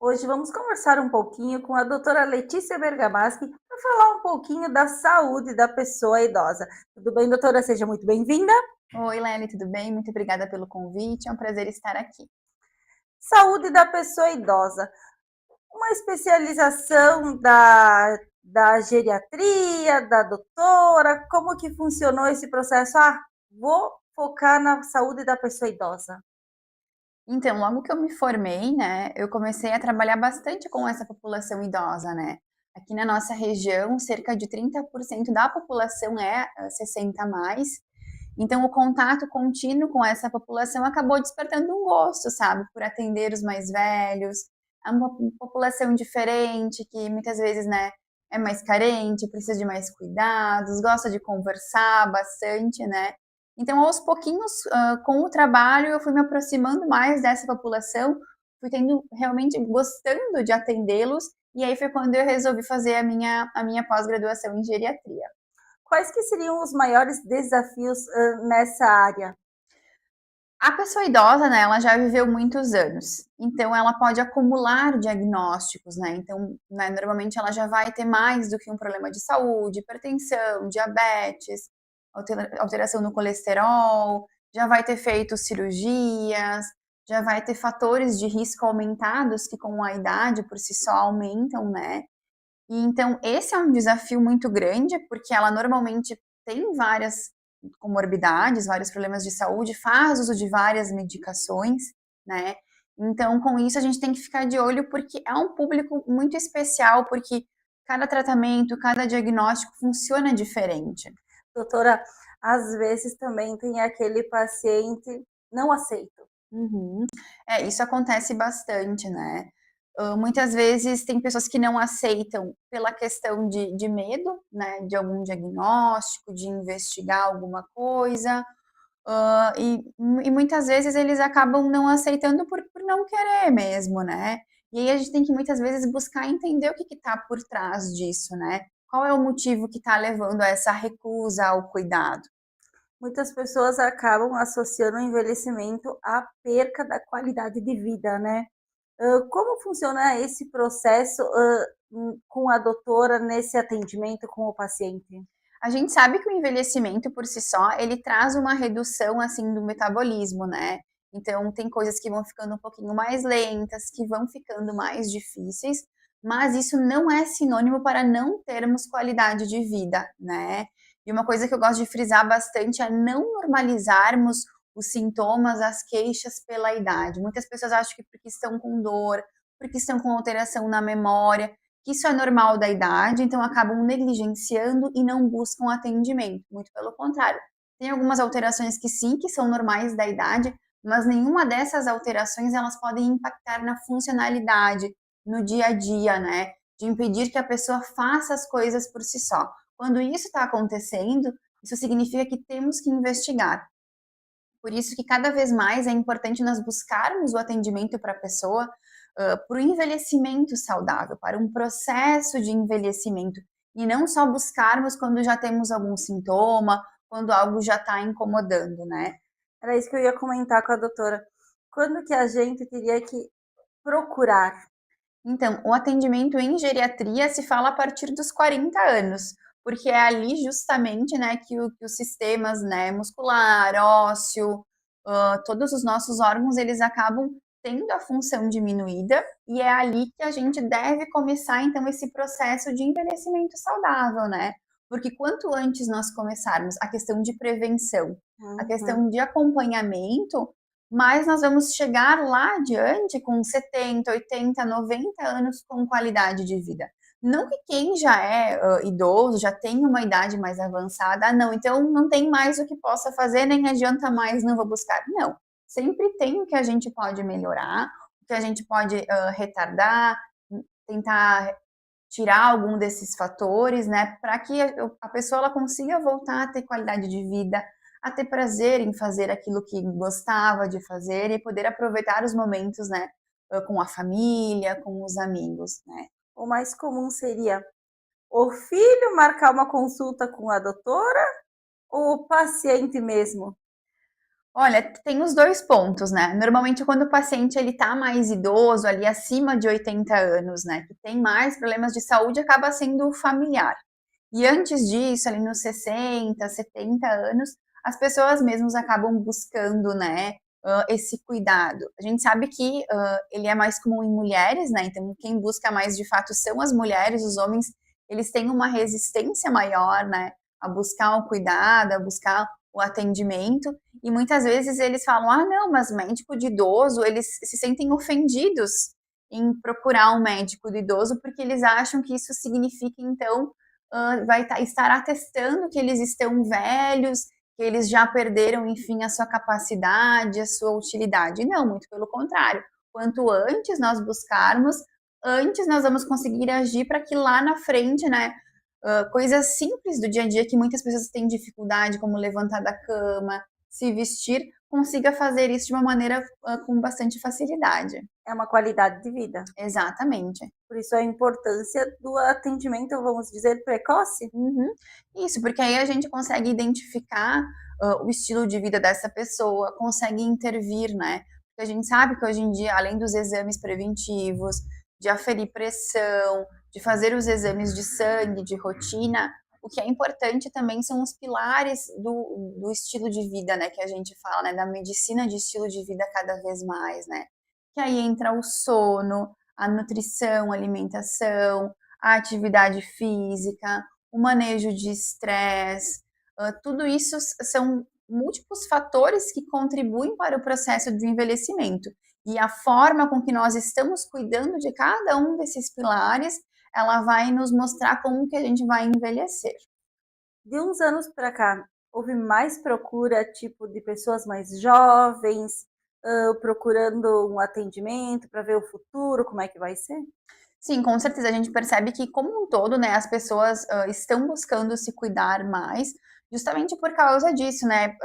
Hoje vamos conversar um pouquinho com a doutora Letícia Bergamaschi para falar um pouquinho da saúde da pessoa idosa. Tudo bem, doutora? Seja muito bem-vinda. Oi, Lely, tudo bem? Muito obrigada pelo convite, é um prazer estar aqui. Saúde da pessoa idosa. Uma especialização da geriatria, da doutora, como que funcionou esse processo? Vou focar na saúde da pessoa idosa. Então, logo que eu me formei, né, eu comecei a trabalhar bastante com essa população idosa, né? Aqui na nossa região, cerca de 30% da população é 60 a mais. Então, o contato contínuo com essa população acabou despertando um gosto, sabe, por atender os mais velhos. É uma população diferente que muitas vezes, né, é mais carente, precisa de mais cuidados, gosta de conversar bastante, né? Então, aos pouquinhos, com o trabalho, eu fui me aproximando mais dessa população, fui tendo realmente gostando de atendê-los, e aí foi quando eu resolvi fazer a minha pós-graduação em geriatria. Quais que seriam os maiores desafios nessa área? A pessoa idosa, né, ela já viveu muitos anos, então ela pode acumular diagnósticos, né? Então, né, normalmente ela já vai ter mais do que um problema de saúde, hipertensão, diabetes, alteração no colesterol, já vai ter feito cirurgias, já vai ter fatores de risco aumentados que com a idade por si só aumentam, né? E então esse é um desafio muito grande, porque ela normalmente tem várias comorbidades, vários problemas de saúde, faz uso de várias medicações, né? Então, com isso, a gente tem que ficar de olho, porque é um público muito especial, porque cada tratamento, cada diagnóstico funciona diferente. Doutora, às vezes também tem aquele paciente não aceito. Uhum. É, isso acontece bastante, né? Muitas vezes tem pessoas que não aceitam pela questão de medo, né? De algum diagnóstico, de investigar alguma coisa, e muitas vezes eles acabam não aceitando por não querer mesmo, né? E aí a gente tem que muitas vezes buscar entender o que está por trás disso, né? Qual é o motivo que está levando a essa recusa ao cuidado? Muitas pessoas acabam associando o envelhecimento à perca da qualidade de vida, né? Como funciona esse processo, com a doutora nesse atendimento com o paciente? A gente sabe que o envelhecimento por si só, ele traz uma redução, assim, do metabolismo, né. Então tem coisas que vão ficando um pouquinho mais lentas, que vão ficando mais difíceis, mas isso não é sinônimo para não termos qualidade de vida, né. E uma coisa que eu gosto de frisar bastante é não normalizarmos os sintomas, as queixas pela idade. Muitas pessoas acham que porque estão com dor, porque estão com alteração na memória, que isso é normal da idade, então acabam negligenciando e não buscam atendimento, muito pelo contrário. Tem algumas alterações que sim, que são normais da idade, mas nenhuma dessas alterações elas podem impactar na funcionalidade, no dia a dia, né? De impedir que a pessoa faça as coisas por si só. Quando isso está acontecendo, isso significa que temos que investigar. Por isso que cada vez mais é importante nós buscarmos o atendimento para a pessoa, para o envelhecimento saudável, para um processo de envelhecimento, e não só buscarmos quando já temos algum sintoma, quando algo já está incomodando, né. Era isso que eu ia comentar com a doutora. Quando que a gente teria que procurar? Então, o atendimento em geriatria se fala a partir dos 40 anos, porque é ali justamente, né, que os sistemas, né, muscular, ósseo, todos os nossos órgãos, eles acabam tendo a função diminuída, e é ali que a gente deve começar, então, esse processo de envelhecimento saudável, né. Porque quanto antes nós começarmos a questão de prevenção, a Uhum. questão de acompanhamento, mas nós vamos chegar lá adiante com 70, 80, 90 anos com qualidade de vida. Não que quem já é idoso, já tem uma idade mais avançada, não, então não tem mais o que possa fazer, nem adianta mais, não vou buscar. Não, sempre tem o que a gente pode melhorar, o que a gente pode retardar, tentar tirar algum desses fatores, né, para que a pessoa ela consiga voltar a ter qualidade de vida, a ter prazer em fazer aquilo que gostava de fazer e poder aproveitar os momentos, né, com a família, com os amigos, né. O mais comum seria o filho marcar uma consulta com a doutora ou o paciente mesmo? Olha, tem os 2 pontos, né. Normalmente quando o paciente ele tá mais idoso, ali acima de 80 anos, né, que tem mais problemas de saúde, acaba sendo familiar. E antes disso, ali nos 60, 70 anos, as pessoas mesmas acabam buscando, né, esse cuidado. A gente sabe que, ele é mais comum em mulheres, né, então quem busca mais de fato são as mulheres, os homens, eles têm uma resistência maior, né, a buscar o cuidado, a buscar o atendimento, e muitas vezes eles falam: "Ah, não, mas médico de idoso", eles se sentem ofendidos em procurar um médico do idoso, porque eles acham que isso significa então vai estar atestando que eles estão velhos, que eles já perderam, enfim, a sua capacidade, a sua utilidade. Não, muito pelo contrário. Quanto antes nós buscarmos, antes nós vamos conseguir agir para que lá na frente, né, coisas simples do dia a dia que muitas pessoas têm dificuldade, como levantar da cama, se vestir, consiga fazer isso de uma maneira com bastante facilidade. É uma qualidade de vida. Exatamente. Por isso a importância do atendimento, vamos dizer, precoce. Uhum. Isso, porque aí a gente consegue identificar, o estilo de vida dessa pessoa, consegue intervir, né. Porque a gente sabe que hoje em dia, além dos exames preventivos, de aferir pressão, de fazer os exames de sangue, de rotina, o que é importante também são os pilares do estilo de vida, né, que a gente fala, né, da medicina de estilo de vida cada vez mais, né. Que aí entra o sono, a nutrição, a alimentação, a atividade física, o manejo de estresse, tudo isso são múltiplos fatores que contribuem para o processo do envelhecimento. E a forma com que nós estamos cuidando de cada um desses pilares, ela vai nos mostrar como que a gente vai envelhecer. De uns anos para cá, houve mais procura, tipo, de pessoas mais jovens, procurando um atendimento para ver o futuro, como é que vai ser? Sim, com certeza a gente percebe que como um todo, né, as pessoas, estão buscando se cuidar mais, justamente por causa disso, né,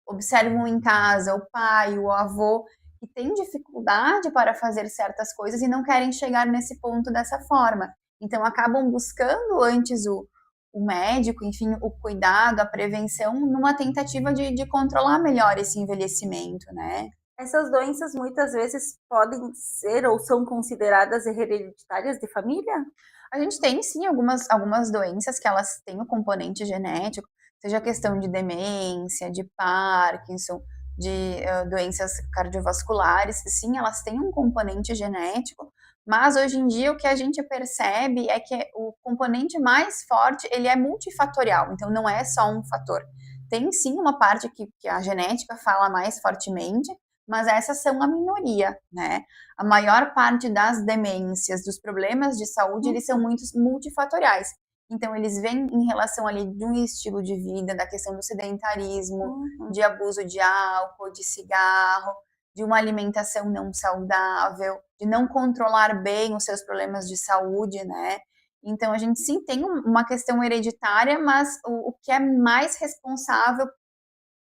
observam em casa o pai, o avô, que tem dificuldade para fazer certas coisas e não querem chegar nesse ponto dessa forma. Então acabam buscando antes o médico, enfim, o cuidado, a prevenção, numa tentativa de controlar melhor esse envelhecimento, né. Essas doenças muitas vezes podem ser ou são consideradas hereditárias de família? A gente tem sim algumas doenças que elas têm o componente genético, seja questão de demência, de Parkinson, de doenças cardiovasculares, sim, elas têm um componente genético, mas hoje em dia o que a gente percebe é que o componente mais forte ele é multifatorial, então não é só um fator. Tem sim uma parte que a genética fala mais fortemente, mas essas são a minoria, né? A maior parte das demências, dos problemas de saúde, eles são muitos multifatoriais. Então, eles vêm em relação ali de um estilo de vida, da questão do sedentarismo, Uhum. de abuso de álcool, de cigarro, de uma alimentação não saudável, de não controlar bem os seus problemas de saúde, né? Então, a gente sim tem uma questão hereditária, mas o que é mais responsável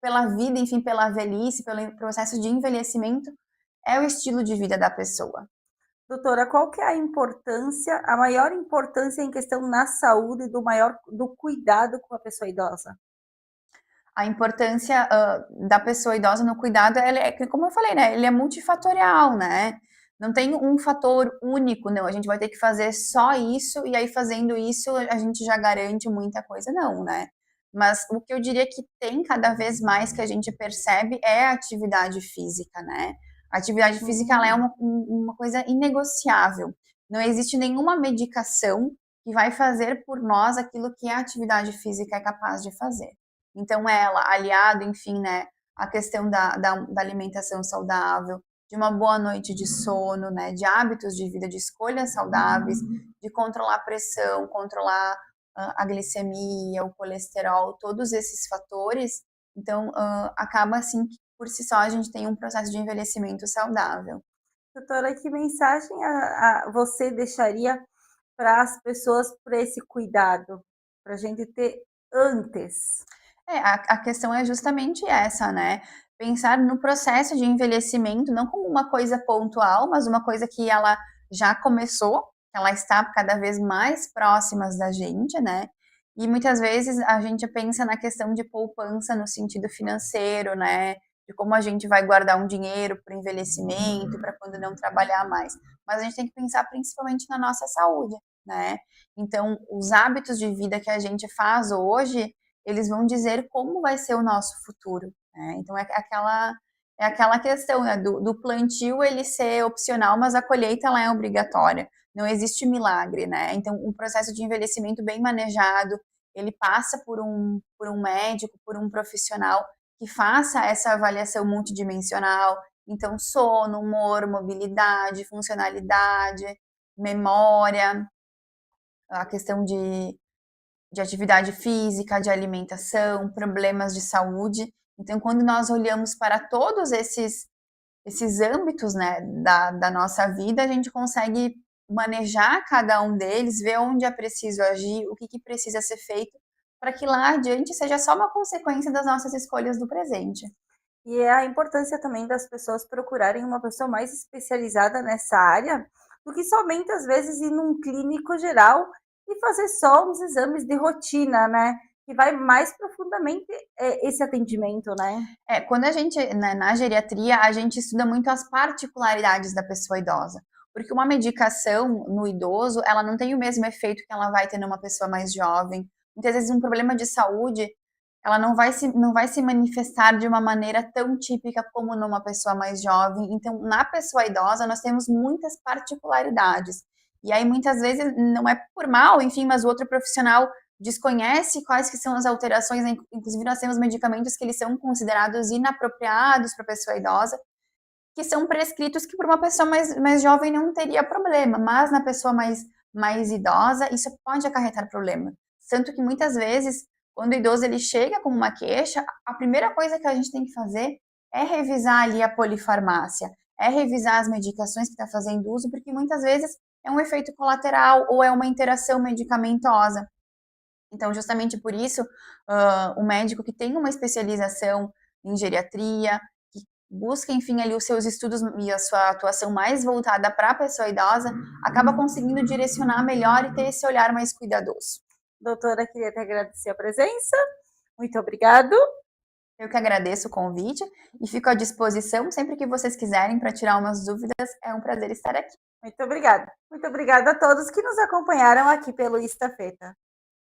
pela vida, enfim, pela velhice, pelo processo de envelhecimento, é o estilo de vida da pessoa. Doutora, qual que é a importância, a maior importância em questão na saúde do cuidado com a pessoa idosa? A importância, da pessoa idosa no cuidado, ela é que como eu falei, né, ele é multifatorial, né. Não tem um fator único, não, a gente vai ter que fazer só isso, e aí fazendo isso a gente já garante muita coisa, não, né. Mas o que eu diria que tem cada vez mais que a gente percebe é a atividade física, né. A atividade física ela é Hum. uma coisa inegociável. Não existe nenhuma medicação que vai fazer por nós aquilo que a atividade física é capaz de fazer. Então ela, aliado, enfim, né, à questão da alimentação saudável, de uma boa noite de sono, né, de hábitos de vida, de escolhas saudáveis, de controlar a pressão, controlar a glicemia, o colesterol, todos esses fatores, então acaba assim que por si só a gente tem um processo de envelhecimento saudável. Doutora, que mensagem você deixaria para as pessoas para esse cuidado, para a gente ter antes? É, a questão é justamente essa, né, pensar no processo de envelhecimento não como uma coisa pontual, mas uma coisa que ela já começou, ela está cada vez mais próximas da gente, né, e muitas vezes a gente pensa na questão de poupança no sentido financeiro, né, de como a gente vai guardar um dinheiro para o envelhecimento, para quando não trabalhar mais. Mas a gente tem que pensar principalmente na nossa saúde, né? Então, os hábitos de vida que a gente faz hoje, eles vão dizer como vai ser o nosso futuro, né? Então, é aquela questão, né, do plantio ele ser opcional, mas a colheita ela é obrigatória. Não existe milagre, né? Então, um processo de envelhecimento bem manejado, ele passa por um médico, por um profissional que faça essa avaliação multidimensional. Então, sono, humor, mobilidade, funcionalidade, memória, a questão de atividade física, de alimentação, problemas de saúde. Então, quando nós olhamos para todos esses âmbitos, né, da nossa vida, a gente consegue manejar cada um deles, ver onde é preciso agir, o que precisa ser feito, para que lá adiante seja só uma consequência das nossas escolhas do presente. E é a importância também das pessoas procurarem uma pessoa mais especializada nessa área, do que somente às vezes ir num clínico geral e fazer só uns exames de rotina, né? Que vai mais profundamente esse atendimento, né? Quando a gente, né, na geriatria, a gente estuda muito as particularidades da pessoa idosa. Porque uma medicação no idoso, ela não tem o mesmo efeito que ela vai ter numa pessoa mais jovem. Muitas vezes um problema de saúde, ela não vai se manifestar de uma maneira tão típica como numa pessoa mais jovem. Então, na pessoa idosa, nós temos muitas particularidades. E aí, muitas vezes, não é por mal, enfim, mas o outro profissional desconhece quais que são as alterações, inclusive nós temos medicamentos que eles são considerados inapropriados para a pessoa idosa, que são prescritos que para uma pessoa mais jovem não teria problema, mas na pessoa mais idosa isso pode acarretar problema. Tanto que muitas vezes, quando o idoso ele chega com uma queixa, a primeira coisa que a gente tem que fazer é revisar ali a polifarmácia, é revisar as medicações que está fazendo uso, porque muitas vezes é um efeito colateral ou é uma interação medicamentosa. Então, justamente por isso, o médico que tem uma especialização em geriatria, que busca, enfim, ali os seus estudos e a sua atuação mais voltada para a pessoa idosa, acaba conseguindo direcionar melhor e ter esse olhar mais cuidadoso. Doutora, queria te agradecer a presença. Muito obrigado. Eu que agradeço o convite e fico à disposição sempre que vocês quiserem para tirar umas dúvidas. É um prazer estar aqui. Muito obrigada. Muito obrigada a todos que nos acompanharam aqui pelo Istafeta.